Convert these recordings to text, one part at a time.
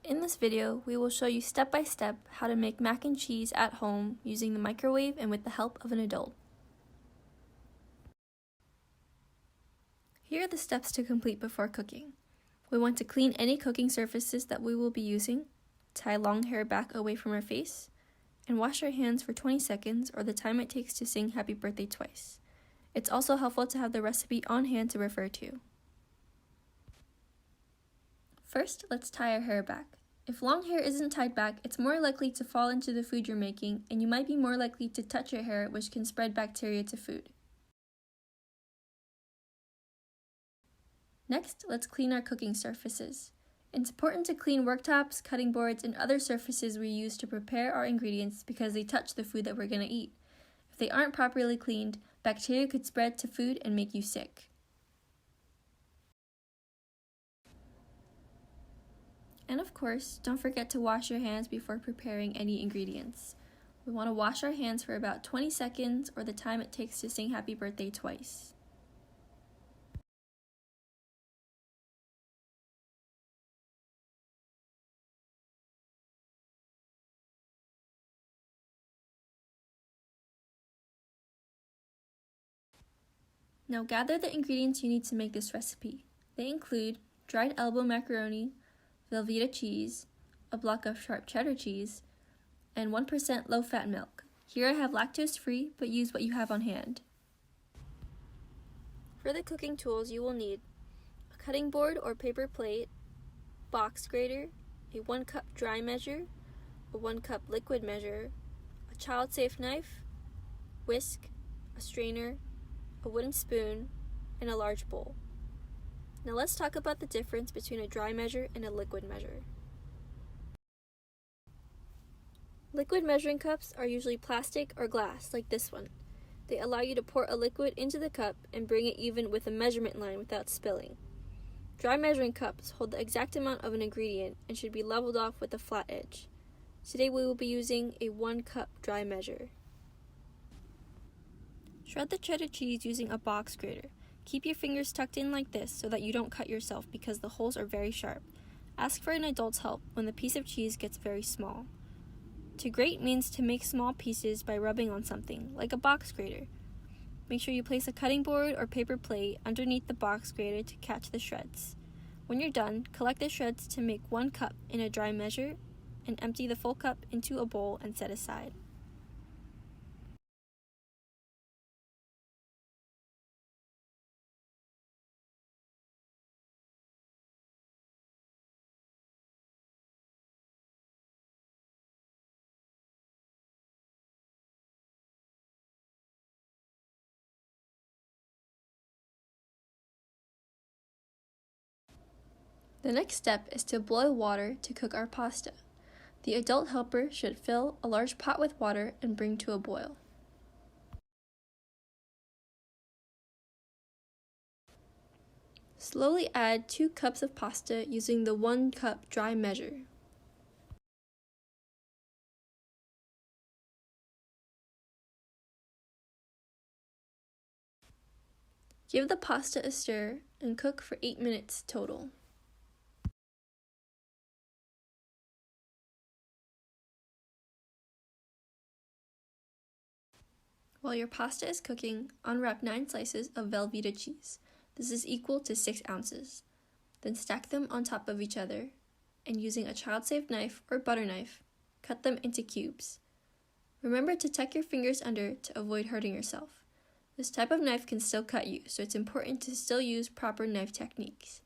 In this video, we will show you step by step how to make mac and cheese at home using the microwave and with the help of an adult. Here are the steps to complete before cooking. We want to clean any cooking surfaces that we will be using, tie long hair back away from our face, and wash our hands for 20 seconds or the time it takes to sing happy birthday twice. It's also helpful to have the recipe on hand to refer to. First, let's tie our hair back. If long hair isn't tied back, it's more likely to fall into the food you're making, and you might be more likely to touch your hair, which can spread bacteria to food. Next, let's clean our cooking surfaces. It's important to clean worktops, cutting boards, and other surfaces we use to prepare our ingredients because they touch the food that we're going to eat. If they aren't properly cleaned, bacteria could spread to food and make you sick. And of course, don't forget to wash your hands before preparing any ingredients. We want to wash our hands for about 20 seconds or the time it takes to sing happy birthday twice. Now gather the ingredients you need to make this recipe. They include dried elbow macaroni, Velveeta cheese, a block of sharp cheddar cheese, and 1% low-fat milk. Here I have lactose-free, but use what you have on hand. For the cooking tools you will need a cutting board or paper plate, box grater, a 1 cup dry measure, a 1 cup liquid measure, a child-safe knife, whisk, a strainer, a wooden spoon, and a large bowl. Now let's talk about the difference between a dry measure and a liquid measure. Liquid measuring cups are usually plastic or glass, like this one. They allow you to pour a liquid into the cup and bring it even with a measurement line without spilling. Dry measuring cups hold the exact amount of an ingredient and should be leveled off with a flat edge. Today we will be using a 1 cup dry measure. Shred the cheddar cheese using a box grater. Keep your fingers tucked in like this so that you don't cut yourself because the holes are very sharp. Ask for an adult's help when the piece of cheese gets very small. To grate means to make small pieces by rubbing on something, like a box grater. Make sure you place a cutting board or paper plate underneath the box grater to catch the shreds. When you're done, collect the shreds to make 1 cup in a dry measure and empty the full cup into a bowl and set aside. The next step is to boil water to cook our pasta. The adult helper should fill a large pot with water and bring to a boil. Slowly add 2 cups of pasta using the 1 cup dry measure. Give the pasta a stir and cook for 8 minutes total. While your pasta is cooking, unwrap 9 slices of Velveeta cheese. This is equal to 6 ounces. Then stack them on top of each other, and using a child-safe knife or butter knife, cut them into cubes. Remember to tuck your fingers under to avoid hurting yourself. This type of knife can still cut you, so it's important to still use proper knife techniques.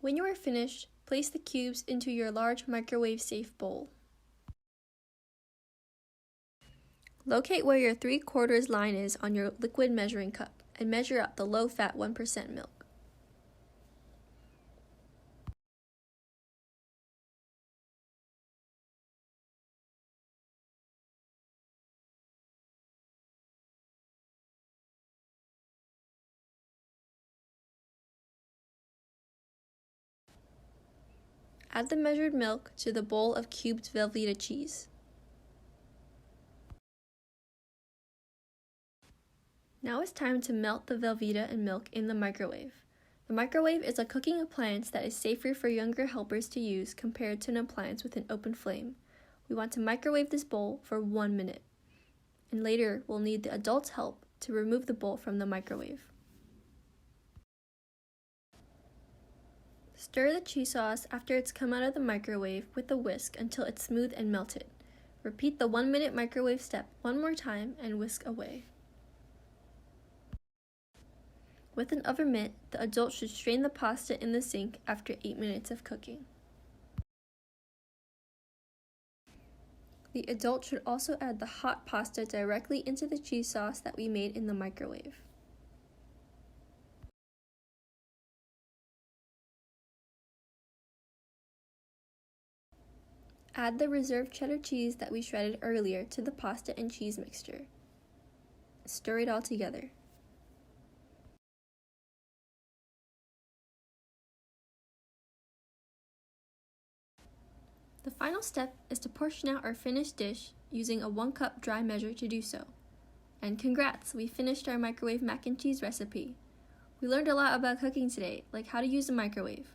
When you are finished, place the cubes into your large microwave-safe bowl. Locate where your 3/4 line is on your liquid measuring cup and measure out the low-fat 1% milk. Add the measured milk to the bowl of cubed Velveeta cheese. Now it's time to melt the Velveeta and milk in the microwave. The microwave is a cooking appliance that is safer for younger helpers to use compared to an appliance with an open flame. We want to microwave this bowl for 1 minute. And later, we'll need the adult's help to remove the bowl from the microwave. Stir the cheese sauce after it's come out of the microwave with a whisk until it's smooth and melted. Repeat the 1 minute microwave step one more time and whisk away. With an oven mitt, the adult should strain the pasta in the sink after 8 minutes of cooking. The adult should also add the hot pasta directly into the cheese sauce that we made in the microwave. Add the reserved cheddar cheese that we shredded earlier to the pasta and cheese mixture. Stir it all together. The final step is to portion out our finished dish using a 1 cup dry measure to do so. And congrats, we finished our microwave mac and cheese recipe. We learned a lot about cooking today, like how to use a microwave.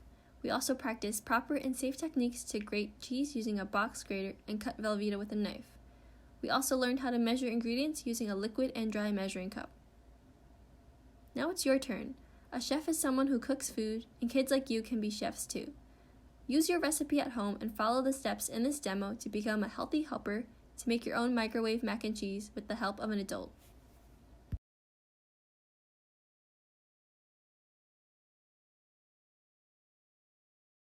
We also practiced proper and safe techniques to grate cheese using a box grater and cut Velveeta with a knife. We also learned how to measure ingredients using a liquid and dry measuring cup. Now it's your turn. A chef is someone who cooks food, and kids like you can be chefs too. Use your recipe at home and follow the steps in this demo to become a healthy helper to make your own microwave mac and cheese with the help of an adult.